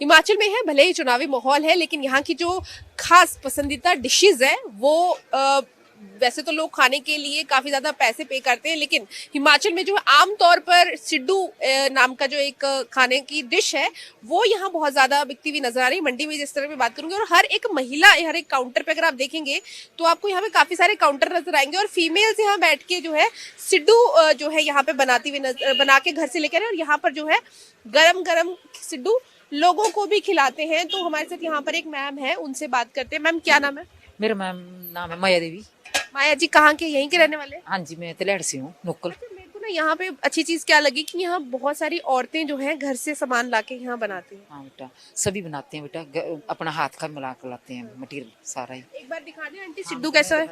हिमाचल में है, भले ही चुनावी माहौल है, लेकिन यहाँ की जो खास पसंदीदा डिशेज है वो वैसे तो लोग खाने के लिए काफी ज्यादा पैसे पे करते हैं, लेकिन हिमाचल में जो आम तौर पर सिड्डू नाम का जो एक खाने की डिश है वो यहाँ बहुत ज्यादा बिकती हुई नजर आ रही है। मंडी में जिस तरह मैं बात करूंगी, और हर एक महिला हर एक काउंटर पे अगर आप देखेंगे तो आपको यहाँ पे काफी सारे काउंटर नजर आएंगे, और फीमेल्स यहाँ बैठ के जो है सिड्डू जो है यहाँ पे बनाती हुई बना के घर से लेकर आए, और यहाँ पर जो है गरम गरम सिड्डू लोगों को भी खिलाते हैं। तो हमारे साथ यहाँ पर एक मैम है, उनसे बात करते हैं। मैम क्या नाम है? मेरा मैम नाम है माया देवी। माया जी कहाँ के, यहीं के रहने वाले? हाँ जी, मैं तिलहड़ से हूँ, नुक्कल। अच्छा, मेरे को ना यहाँ पे अच्छी चीज क्या लगी कि यहाँ बहुत सारी औरतें जो हैं घर से सामान लाके यहाँ बनाती हैं। हाँ बेटा, सभी बनाते हैं बेटा, अपना हाथ का मिला कर लाते हैं मटेरियल सारा ही। एक बार दिखा दें आंटी सिड्डू कैसा है।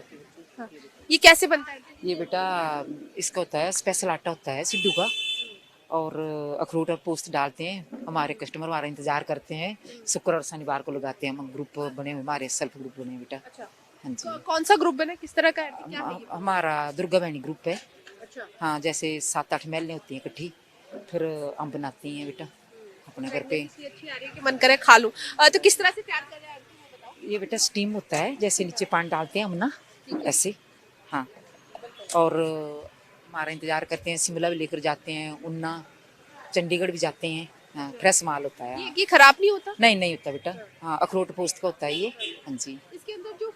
हाँ। ये कैसे बनता है? ये बेटा इसका होता है स्पेशल आटा होता है सिड्डू का, और अखरोट और पोस्त डालते हैं। हमारे कस्टमर हमारा इंतजार करते हैं, शुक्र और शनिवार को लगाते हैं। हम ग्रुप बने हुए, हमारे सेल्फ ग्रुप बने बेटा। अच्छा, हाँ जी। कौन सा ग्रुप बना, किस तरह का है, क्या है ये? हमारा दुर्गा बहनी ग्रुप है। अच्छा, हाँ, जैसे 7-8 महलें होती हैं इकट्ठी, फिर हम बनाती हैं बेटा अपने घर पे। इतनी अच्छी आ रही है कि मन करे खा लूं। तो किस तरह से तैयार कर रहे हैं आंटी, वो बताओ। ये बेटा स्टीम होता है, जैसे नीचे पानी डालते हैं हम ना, ऐसे। हाँ, और हमारा इंतजार करते हैं, शिमला भी लेकर जाते हैं, उन्ना, चंडीगढ़ भी जाते हैं। हाँ, फ्रेश माल होता है। ये खराब नहीं होता? नहीं होता बेटा। हाँ, अखरोट पोस्त का होता है ये। हाँ जी। इसके अंदर जो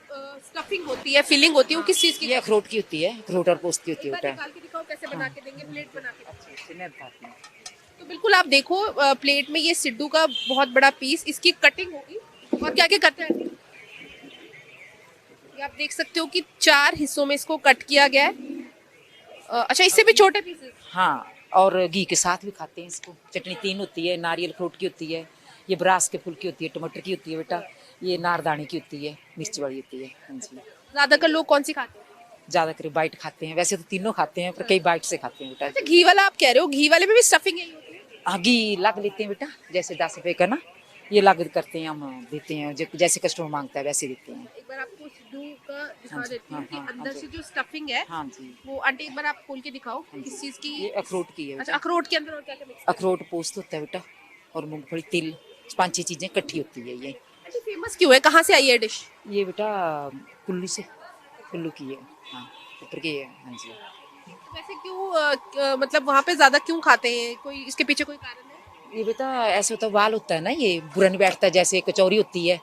स्टफिंग होती है, फिलिंग होती है, वो किस चीज की? ये अखरोट की होती है, अखरोट और पोस्त की होती एक है बार बेटा। निकाल के दिखाओ कैसे बना के देंगे, प्लेट बना के। अच्छे मैं बताती हूँ। तो बिल्कुल आप देखो, प्लेट में ये सिड्डू का बहुत बड़ा पीस, इसकी कटिंग होगी, और क्या क्या करते हैं आंटी? ये आप देख सकते हो कि 4 हिस्सों में इसको कट किया गया है। अच्छा, इससे भी छोटे पीसेस? हाँ, और घी के साथ भी खाते हैं इसको। चटनी 3 होती है, नारियल फ्रूट की होती है, ये ब्रास के फूल की होती है, टमाटर की होती है बेटा, ये नारदाने की होती है, मिर्च वाली होती है। हाँ जी। ज्यादातर लोग कौन सी खाते हैं? ज़्यादातर बाइट खाते हैं, वैसे तो तीनों खाते हैं, पर कई बाइट से खाते हैं बेटा। अच्छा, घी वाला आप कह रहे हो, घी वाले में भी स्टफिंग यही होती है? हाँ, घी लग लेते हैं बेटा, जैसे 10 रुपए का ना, ये लग करते हैं, हम देते हैं, जैसे कस्टमर मांगता है वैसे देते हैं। एक बार आपको सिड्डू का दिखा हाँ जी, देती हूँ हाँ, कि हाँ, अंदर हाँ से जी। जो स्टफिंग है हाँ जी। वो आंटी एक बार आप खोल के दिखाओ किस चीज की। ये अखरोट की है अच्छा, बेटा। अखरोट के अंदर और क्या क्या मिक्स? अखरोट पोस्त होता है बेटा, और मूंगफली, तिल, 5-6 चीजें इकट्ठी होती है ये। अच्छा, फेमस क्यों है, कहाँ से आई है डिश? ये बेटा कुल्लू से, कुल्लू की है। हाँ, ऊपर की है। हाँ जी। वैसे क्यों मतलब वहाँ पे ज्यादा क्यों खाते हैं, कोई इसके पीछे कोई कारण है? ये बेटा ऐसे होता है, वाल होता है ना, ये बुरा नहीं बैठता, जैसे कचौरी होती है,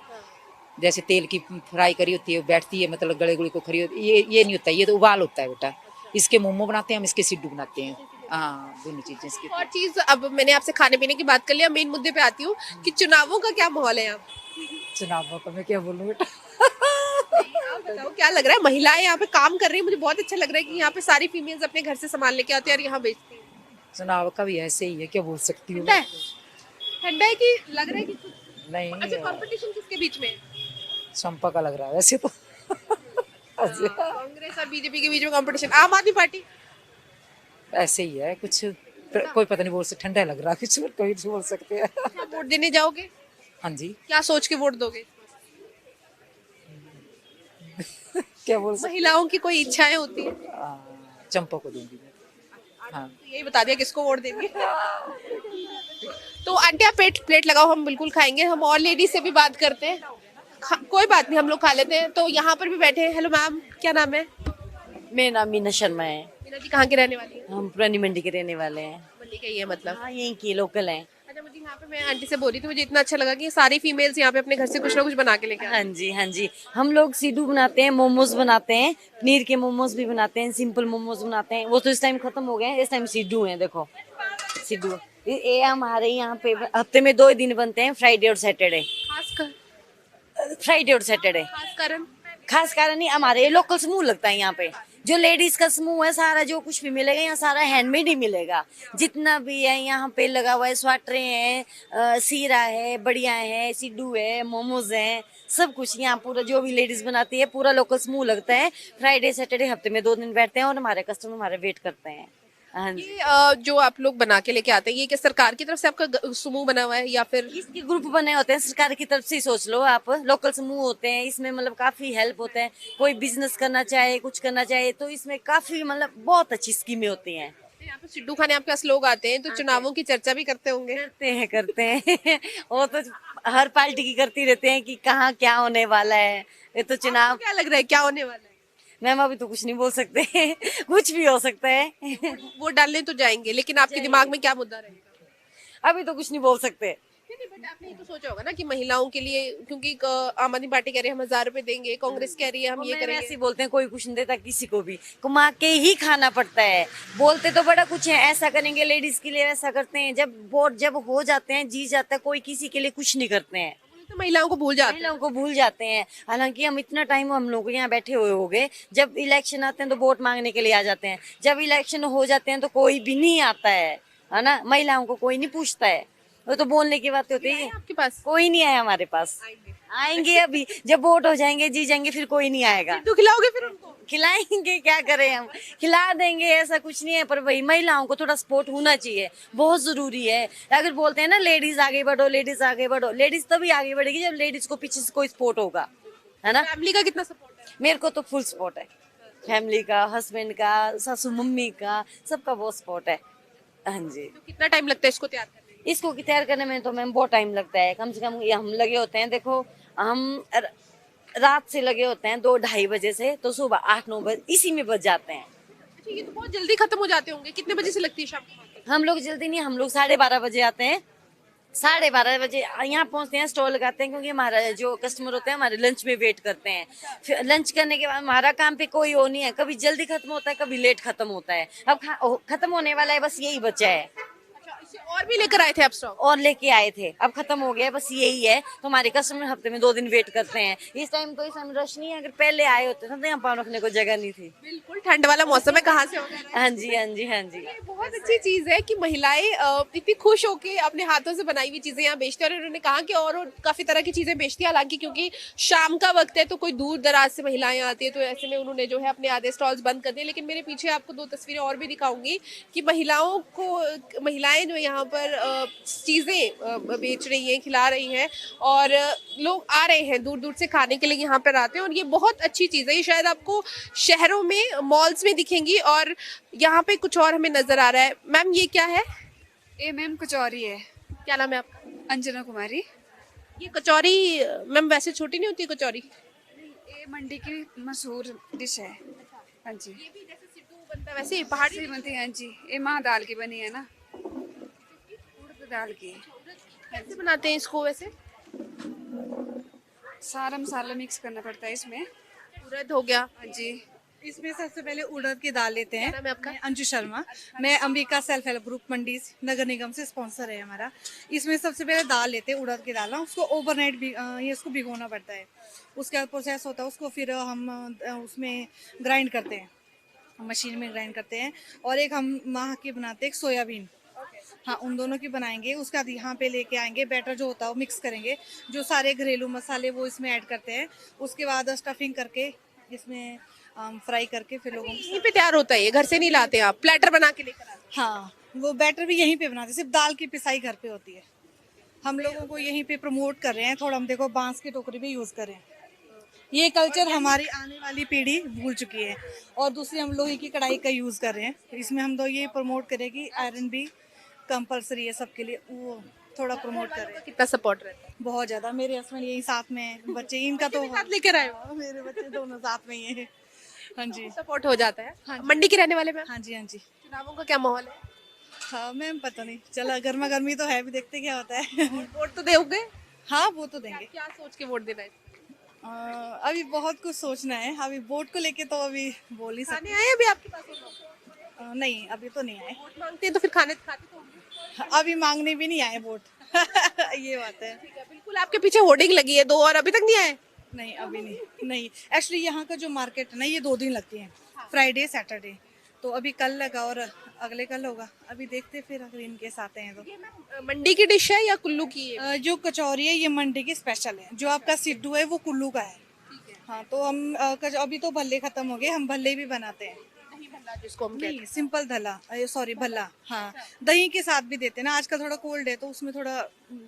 जैसे तेल की फ्राई करी होती है, बैठती है, मतलब गले गुले को खरी होती है, ये नहीं होता, ये तो उबाल होता है बेटा। इसके मोमो बनाते हैं हम, इसके सिड्डू बनाते हैं। हाँ, दोनों चीजें इसकी। और चीज, अब मैंने आपसे खाने पीने की बात कर लिया, मेन मुद्दे पे आती हूँ कि चुनावों का क्या माहौल है यहाँ? चुनाव का मैं क्या बोलूँ बेटा। आप बताओ क्या लग रहा है, महिलाएं यहाँ पे काम कर रही है, मुझे बहुत अच्छा लग रहा है कि यहाँ पे सारी फीमेल्स अपने घर से सामान लेके आती है और यहाँ बेचती है। चुनाव का भी ऐसे ही है, क्या बोल सकती हूँ। ठंडा है? ठंडा है कि लग रहा है कि नहीं, अच्छा, कंपटीशन किसके बीच में है? चंपा का लग रहा है वैसे तो। कांग्रेस और बीजेपी के बीच में कंपटीशन, आम आदमी पार्टी? ऐसे ही है कुछ, कोई पता नहीं बोल सकता, ठंडा लग रहा है कुछ, कोई नहीं बोल सकते हैं। अच्छा, वोट देने जाओगे? हाँ जी। क्या सोच के वोट दोगे? क्या बोल सकते, महिलाओं की कोई इच्छाएं होती है? चंपा को दूंगी मैं। हाँ। तो यही बता दिया किसको वोट देंगे। तो आंटी आप प्लेट लगाओ, हम बिल्कुल खाएंगे। हम और लेडीज से भी बात करते हैं, कोई बात नहीं, हम लोग खा लेते हैं। तो यहाँ पर भी बैठे हैं। हेलो मैम, क्या नाम है? मेरा नाम मीना शर्मा है। मीना जी कहाँ की रहने वाली है? हम पुरानी मंडी के रहने वाले हैं। मंडी के ही है मतलब? हाँ, यहीं की लोकल हैं। अच्छा, मुझे यहाँ पे, मैं आंटी से बोल रही थी, मुझे इतना अच्छा लगा कि सारी फीमेल्स यहाँ पे अपने घर से कुछ ना कुछ बना के लेके आती हैं। हाँ जी, हाँ जी। हम लोग सिड्डू बनाते हैं, मोमोज बनाते हैं, पनीर के मोमोज भी बनाते हैं, सिंपल मोमोज बनाते हैं। वो तो इस टाइम खत्म हो गए हैं, इस टाइम सिड्डू हैं। देखो सिड्डू, ये हमारे यहाँ पे हफ्ते में 2 दिन बनते हैं, फ्राइडे और सैटरडे। फ्राइडे और सैटरडे। खास कारण नहीं, हमारे लोकल समूह लगता है यहाँ पे। जो लेडीज का समूह है सारा, जो कुछ भी मिलेगा यहाँ सारा हैंडमेड ही मिलेगा। जितना भी है यहाँ पे लगा हुआ है, स्वाटरे हैं, सीरा है, बढ़िया है, सिड्डू है, मोमोज हैं, सब कुछ यहाँ पूरा जो भी लेडीज बनाती है पूरा लोकल समूह लगता है। फ्राइडे सैटरडे हफ्ते में 2 दिन बैठते हैं और हमारे कस्टमर हमारे वेट करते हैं। हाँ जी। ये जो आप लोग बना के लेके आते हैं, ये क्या सरकार की तरफ से आपका समूह बना हुआ है या फिर? इसके ग्रुप बने होते हैं सरकार की तरफ से ही, सोच लो आप। लोकल समूह होते हैं, इसमें मतलब काफी हेल्प होते हैं। कोई बिजनेस करना चाहे, कुछ करना चाहे, तो इसमें काफी मतलब बहुत अच्छी स्कीमें होती हैं। यहाँ पे सिड्डू खाने आपके पास लोग आते हैं तो चुनावों की चर्चा भी करते होंगे। करते हैं वो तो हर पार्टी की करती रहते हैं कि कहाँ क्या होने वाला है। ये तो चुनाव, आपको क्या लग रहा है क्या होने वाला है? मैम अभी तो कुछ नहीं बोल सकते कुछ भी हो सकता है वोट डालने तो जाएंगे लेकिन आपके दिमाग में क्या मुद्दा रहेगा? अभी तो कुछ नहीं बोल सकते। नहीं, बट आपने ये तो सोचा होगा ना कि महिलाओं के लिए, क्योंकि आम आदमी पार्टी कह रही है हम 1000 रुपए देंगे, कांग्रेस कह रही है हम ये ऐसे करेंगे। ही बोलते हैं, कोई कुछ नहीं देता किसी को भी, कमा के ही खाना पड़ता है। बोलते तो बड़ा कुछ है, ऐसा करेंगे लेडीज के लिए, ऐसा करते हैं, जब वोट जब हो जाते हैं जी जाता है, कोई किसी के लिए कुछ नहीं करते हैं। तो महिलाओं को भूल जाते हैं। महिलाओं को भूल जाते हैं। हालांकि हम इतना टाइम हम लोग यहाँ बैठे हुए हो गए, जब इलेक्शन आते हैं तो वोट मांगने के लिए आ जाते हैं, जब इलेक्शन हो जाते हैं तो कोई भी नहीं आता है ना। महिलाओं को कोई नहीं पूछता है, वो तो बोलने की बात होती है। आपके पास कोई नहीं आया हमारे पास। आएंगे अभी, जब वोट हो जाएंगे जी जाएंगे, फिर कोई नहीं आएगा। सिड्डू खिलाओगे फिर उनको? खिलाएंगे, क्या करें हम, खिला देंगे, ऐसा कुछ नहीं है। पर वही महिलाओं को थोड़ा सपोर्ट होना चाहिए, बहुत जरूरी है। अगर बोलते हैं ना लेडीज आगे बढ़ो, लेडीज आगे बढ़ो, लेडीज तभी आगे बढ़ेगी जब लेडीज को पीछे से कोई सपोर्ट होगा, है ना। फैमिली का कितना सपोर्ट है? मेरे को तो फुल सपोर्ट है, फैमिली का, हस्बैंड का, सासू मम्मी का, सबका बहुत सपोर्ट है। हाँ जी। तो कितना टाइम लगता है इसको तैयार करने में? इसको तैयार करने में तो मैम बहुत टाइम लगता है। कम से कम ये हम लगे होते हैं, देखो हम रात से लगे होते हैं 2-2:30 बजे से, तो सुबह 8-9 बजे इसी में बच जाते हैं। अच्छा, ये तो बहुत जल्दी खत्म हो जाते होंगे। कितने बजे से लगती है शाम को market? हम लोग जल्दी नहीं, हम लोग 12:30 बजे आते हैं, 12:30 बजे यहाँ पहुँचते हैं, स्टॉल लगाते हैं, क्योंकि हमारा जो कस्टमर होते हैं हमारे लंच में वेट करते हैं। फिर लंच करने के बाद हमारा काम पे कोई वो नहीं है, कभी जल्दी खत्म होता है, कभी लेट खत्म होता है। अब खत्म होने वाला है, बस यही बचा है। अच्छा, इससे और भी लेकर आए थे आप स्टॉक? और लेके आए थे, अब खत्म हो गया, बस यही है। तो हमारे कस्टमर हफ्ते में 2 दिन वेट करते हैं। इस टाइम रश नहीं है, अगर पहले आए होते तो यहाँ पाँव रखने को जगह नहीं थी। बिल्कुल, ठंड वाला मौसम है, कहाँ से होगा? हाँ जी, हाँ जी, हाँ जी। ये बहुत अच्छी चीज है कि महिलाएं इतनी खुश होके अपने हाथों से बनाई हुई चीजें यहाँ बेचती हैं। और उन्होंने कहा कि और काफी तरह की चीजें बेचती हैं, हालांकि क्योंकि शाम का वक्त है तो कोई दूर दराज से महिलाएं आती है, तो ऐसे में उन्होंने जो है अपने आधे स्टॉल्स बंद कर दिए। लेकिन मेरे पीछे आपको 2 तस्वीरें और भी दिखाऊंगी कि महिलाएं जो यहाँ पर चीजें बेच रही हैं, खिला रही हैं, और लोग आ रहे हैं दूर दूर से खाने के लिए, यहाँ पर आते हैं। और ये बहुत अच्छी चीज़ है। ये शायद आपको शहरों में मॉल्स में दिखेंगी, और यहाँ पे कुछ और हमें नजर आ रहा है। मैम ये क्या है? ये मैम कचौरी है। क्या नाम है आपका? अंजना कुमारी। ये कचौरी मैम वैसे छोटी नहीं होती कचौरी? ये मंडी की मशहूर डिश है। हाँ जी। ये भी जैसे सिड्डू बनता है वैसे पहाड़ी ऐसे बनती है। हाँ जी, ये माँ दाल की बनी है ना, उड़द दाल की। कैसे बनाते हैं इसको वैसे? सारा मसाला मिक्स करना पड़ता है इसमें। उड़द हो गया। हाँ जी। इसमें सबसे पहले उड़द की दाल लेते हैं। क्या नाम है आपका? मैं अंजू शर्मा, मैं अंबिका सेल्फ हेल्प ग्रुप मंडी नगर निगम से स्पॉन्सर है हमारा। इसमें सबसे पहले दाल लेते हैं, उड़द की दाल ना, उसको ओवरनाइट भी ये उसको भिगोना पड़ता है। उसके बाद प्रोसेस होता है, उसको फिर हम उसमें ग्राइंड करते हैं, मशीन में ग्राइंड करते हैं। और एक हम माह की बनाते हैं, एक सोयाबीन, हाँ उन दोनों की बनाएंगे। उसके बाद यहाँ पे लेके आएंगे, बैटर जो होता है वो मिक्स करेंगे, जो सारे घरेलू मसाले वो इसमें ऐड करते हैं। उसके बाद स्टफिंग करके इसमें फ्राई करके फिर लोगों को, यहीं पे तैयार होता है, ये घर से नहीं लाते आप? प्लेटर बना के लेकर आते हैं? हाँ वो बैटर भी यहीं पे बनाते हैं, सिर्फ दाल की पिसाई घर पे होती है। हम लोगों को यहीं पे प्रमोट कर रहे हैं थोड़ा, हम देखो बांस की टोकरी भी यूज़ करें। ये कल्चर हमारी आने वाली पीढ़ी भूल चुकी है। और दूसरी हम लोहे की कढ़ाई का यूज़ कर रहे हैं, इसमें हम तो ये प्रमोट करें कि आयरन भी कंपलसरी है सबके लिए, वो थोड़ा प्रमोट करें। कितना सपोर्ट रहता है? बहुत ज़्यादा, मेरे हस्बैंड यही साथ में हैं, बच्चे इनका तो साथ लेकर आए हो? मेरे बच्चे दोनों साथ में ही हैं। हाँ जी, सपोर्ट हो जाता है। हाँ जी। मंडी के रहने वाले मैम, हाँ जी, हाँ जी। चुनावों का क्या माहौल है? हाँ मैम पता नहीं चला, गर्मा गर्मी तो है, भी देखते क्या होता है। वोट तो दोगे? हाँ वो तो देंगे। क्या सोच के वोट देना है? अभी बहुत कुछ सोचना है, अभी वोट को लेके तो अभी बोल नहीं सकते। खाने आए अभी आपके पास वो लोग? नहीं अभी तो नहीं आए, वोट मांगते हैं तो फिर खाने खाते तो होंगे। अभी मांगने भी नहीं आए वोट। ये बात है। ठीक है, बिल्कुल आपके पीछे होर्डिंग लगी है 2, और अभी तक नहीं आए? नहीं अभी नहीं एक्चुअली यहाँ का जो मार्केट है ना, ये 2 दिन लगती है, फ्राइडे सैटरडे। तो अभी कल लगा और अगले कल होगा, अभी देखते फिर अगर इनके साथ हैं तो। मंडी की डिश है या कुल्लू की है? जो कचौरी है ये मंडी की स्पेशल है, जो आपका सिड्डू है वो कुल्लू का है। हाँ तो हम अभी तो भल्ले खत्म हो गए, हम भल्ले भी बनाते हैं। दही भल्ला जिसको हम कहते हैं। नहीं सिंपल धला, सॉरी भल्ला, हाँ दही के साथ भी देते हैं ना, आजकल थोड़ा कोल्ड है तो उसमें थोड़ा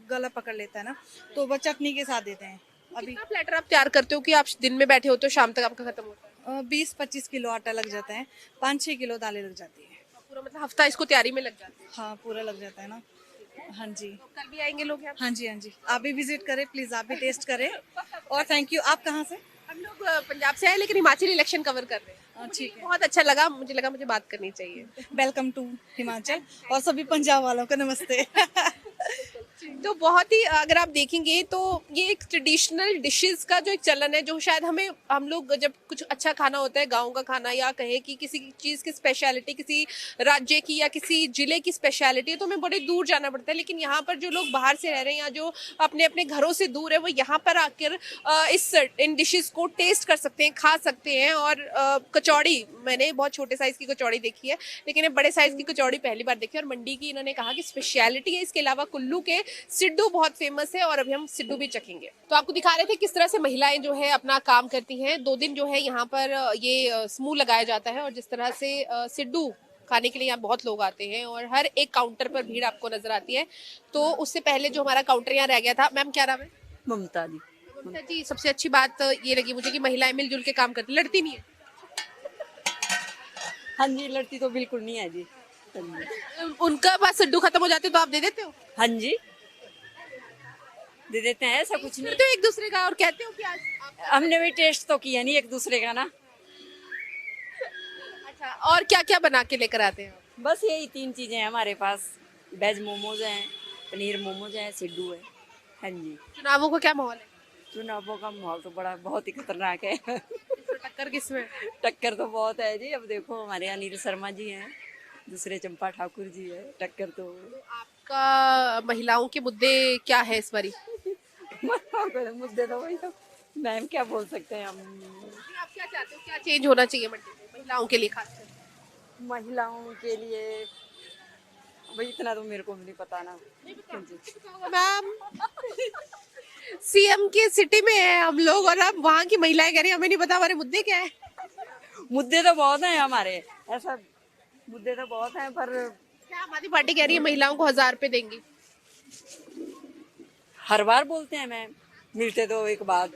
गला पकड़ लेता है ना, तो बस चटनी के साथ देते हैं। अभी कितना प्लेटर आप तैयार करते हो कि आप दिन में बैठे होते हो शाम तक आपका खत्म होता है? 20-25 किलो आटा लग जाता है, 5-6 किलो दालें लग जाती है। पूरा मतलब हफ्ता इसको तैयारी में लग जाता है। हाँ पूरा लग जाता है ना। हाँ जी। तो कल भी आएंगे लोग यहाँ? हाँ जी, हाँ जी, आप भी विजिट करें प्लीज, आप भी टेस्ट करें। और थैंक यू। आप कहाँ से? हम लोग पंजाब से आए लेकिन हिमाचल इलेक्शन कवर कर रहे हैं। ठीक है। बहुत अच्छा लगा, मुझे लगा मुझे बात करनी चाहिए। वेलकम टू हिमाचल और सभी पंजाब वालों को नमस्ते। तो बहुत ही अगर आप देखेंगे तो ये एक ट्रेडिशनल डिशेस का जो एक चलन है, जो शायद हम लोग जब कुछ अच्छा खाना होता है, गांव का खाना या कहे कि किसी चीज़ की स्पेशलिटी, किसी राज्य की या किसी जिले की स्पेशलिटी है, तो हमें बड़े दूर जाना पड़ता है। लेकिन यहाँ पर जो लोग बाहर से रह रहे हैं या जो अपने अपने घरों से दूर है, वो यहाँ पर आकर इन डिशेस को टेस्ट कर सकते हैं, खा सकते हैं। और कचौड़ी, मैंने बहुत छोटे साइज़ की कचौड़ी देखी है, लेकिन ये बड़े साइज़ की कचौड़ी पहली बार देखी है। और मंडी की इन्होंने कहा कि स्पेशलिटी है। इसके अलावा कुल्लू के सिड्डू बहुत फेमस है और अभी हम सिड्डू भी चखेंगे। तो आपको दिखा रहे थे किस तरह से महिलाएं जो है अपना काम करती हैं। 2 दिन जो है यहाँ पर ये समूह लगाया जाता है और जिस तरह से सिड्डू खाने के लिए यहाँ बहुत लोग आते हैं और हर एक काउंटर पर भीड़ आपको नजर आती है। तो उससे पहले जो हमारा काउंटर यहाँ रह गया था, मैम क्या नाम है? ममता जी। ममता जी, सबसे अच्छी बात ये लगी मुझे कि महिलाएं मिलजुल के काम करती, लड़ती नहीं है। हाँ जी, लड़ती तो बिल्कुल नहीं है जी। हाँ जी, उनका पास सिड्डू खत्म हो जाते तो आप दे देते हो? हाँ जी, दे देते हैं, ऐसा कुछ नहीं। करते हो एक दूसरे का और कहते हो कि आज हमने भी टेस्ट तो किया नहीं एक दूसरे का ना। अच्छा, और क्या क्या बना के लेकर आते हैं? बस यही 3 चीजें हैं हमारे पास। वेज मोमोज हैं, पनीर मोमोज हैं, सिड्डू है। हाँ जी। चुनावों का क्या माहौल है? चुनावों का माहौल तो बहुत ही खतरनाक है। टक्कर किसमें? टक्कर तो बहुत है जी। अब देखो हमारे अनिल शर्मा जी हैं, दूसरे चंपा ठाकुर जी है। टक्कर तो आपका महिलाओं के मुद्दे क्या है इस बारी? मुद्दे तो वही तो, मैम क्या बोल सकते हैं हम। आप क्या चाहते हो, क्या चेंज होना चाहिए मंडी में महिलाओं के लिए खासकर? महिलाओं के लिए भाई इतना तो मेरे को भी नहीं पता ना। मैम, सीएम की सिटी में है हम लोग और अब वहाँ की महिलाएं कह रही हैं हमें नहीं पता हमारे मुद्दे क्या है। मुद्दे तो बहुत हैं हमारे, ऐसा मुद्दे तो बहुत हैं, पर क्या हमारी पार्टी कह रही है महिलाओं को 1000 रुपए देंगी? हर बार बोलते हैं मैम, मिलते तो एक बात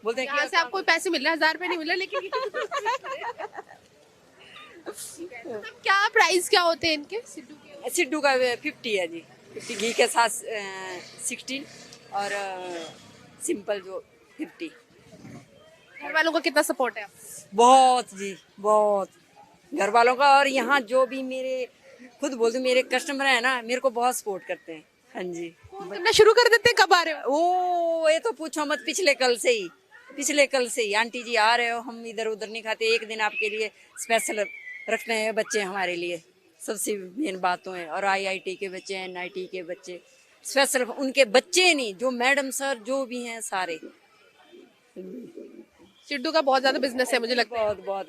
बोलते हैं यहाँ से आपको पैसे मिल रहे हैं, 1000 रुपए नहीं मिल रहे, लेकिन क्या प्राइस क्या होते हैं इनके सिड्डू के? सिड्डू का 50 है जी। 50 घी के साथ 16 और सिंपल जो 50। घर वालों का कितना सपोर्ट है? बहुत जी, बहुत घर वालों का। और यहाँ जो भी मेरे खुद बोलते मेरे कस्टमर है ना, मेरे को बहुत सपोर्ट करते हैं। हाँ जी। करना शुरू कर देते हैं, कब आ रहे हो? ओ ये तो पूछो मत, पिछले कल से ही आंटी जी आ रहे हो, हम इधर उधर नहीं खाते, एक दिन आपके लिए स्पेशल रखते हैं बच्चे हमारे लिए। सबसे मेन बातों है। और IIT के बच्चे हैं, NIT के बच्चे स्पेशल, उनके बच्चे नहीं, जो मैडम सर जो भी हैं सारे। सिड्डू का बहुत ज्यादा बिजनेस है मुझे लगता है। बहुत।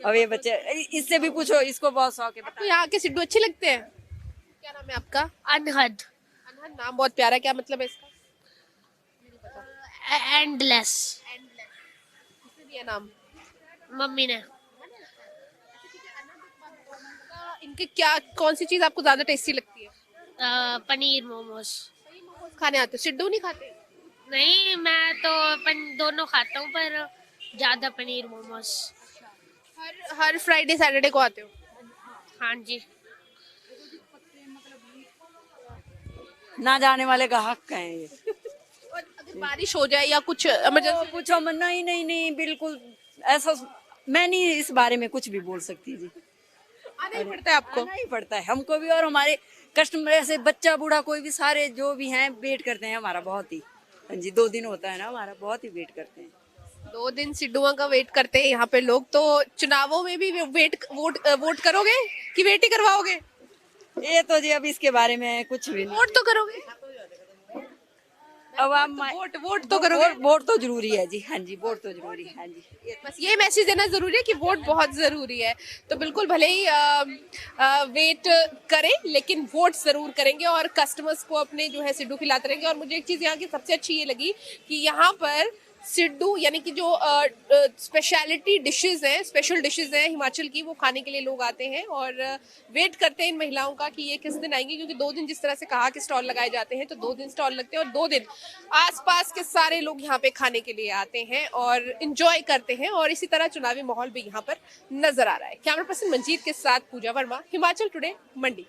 अब ये बच्चे, इससे भी पूछो, इसको बहुत शौक है। आपको यहाँ के सिड्डू अच्छे लगते हैं? क्या नाम है आपका? अनहद अनहद, नाम बहुत प्यारा है, क्या मतलब है इसका? एंडलेस। किसने दिया नाम? मम्मी ने। इनके क्या, कौन सी चीज आपको ज्यादा टेस्टी लगती है? पनीर मोमोज। खाने आते हो, सिड्डू नहीं खाते? नहीं, मैं तो दोनों खाता हूँ, पर ज्यादा पनीर मोमोज। हर फ्राइडे सैटरडे को आते हो? हाँ जी। ना जाने वाले ग्राहक हैं ये। और अगर बारिश हो जाए या कुछ इमरजेंसी? पूछो मत, नहीं बिल्कुल ऐसा, मैं नहीं इस बारे में कुछ भी बोल सकती जी। आना ही पड़ता है आपको? आना ही पड़ता है हमको भी, और हमारे कस्टमर ऐसे बच्चा बूढ़ा कोई भी, सारे जो भी हैं वेट करते हैं हमारा बहुत ही। हाँ जी, 2 दिन होता है ना हमारा, बहुत ही वेट करते हैं। 2 दिन सिड्डुआ का वेट करते हैं यहाँ पे लोग। तो चुनावों में भी वोट करोगे कि वेट ही करवाओगे? ये तो जी अब इसके बारे में कुछ भी नहीं। वोट तो करोगे? अब आप वोट तो करोगे? वोट तो जरूरी है जी। हाँ जी, वोट तो जरूरी है। हाँ जी, बस ये मैसेज देना जरूरी है कि वोट बहुत जरूरी है। तो बिल्कुल भले ही वेट करें, लेकिन वोट जरूर करेंगे और कस्टमर्स को अपने जो है सिड्डू खिलाते रहेंगे। और मुझे एक चीज यहाँ की सबसे अच्छी ये लगी कि यहाँ पर सिड्डू यानी कि जो स्पेशलिटी डिशेस हैं, स्पेशल डिशेस हैं हिमाचल की, वो खाने के लिए लोग आते हैं और वेट करते हैं इन महिलाओं का कि ये किस दिन आएंगी, क्योंकि 2 दिन जिस तरह से कहा कि स्टॉल लगाए जाते हैं, तो 2 दिन स्टॉल लगते हैं और 2 दिन आसपास के सारे लोग यहाँ पे खाने के लिए आते हैं और इंजॉय करते हैं। और इसी तरह चुनावी माहौल भी यहाँ पर नजर आ रहा है। कैमरा पर्सन मंजीत के साथ पूजा वर्मा, हिमाचल टुडे, मंडी।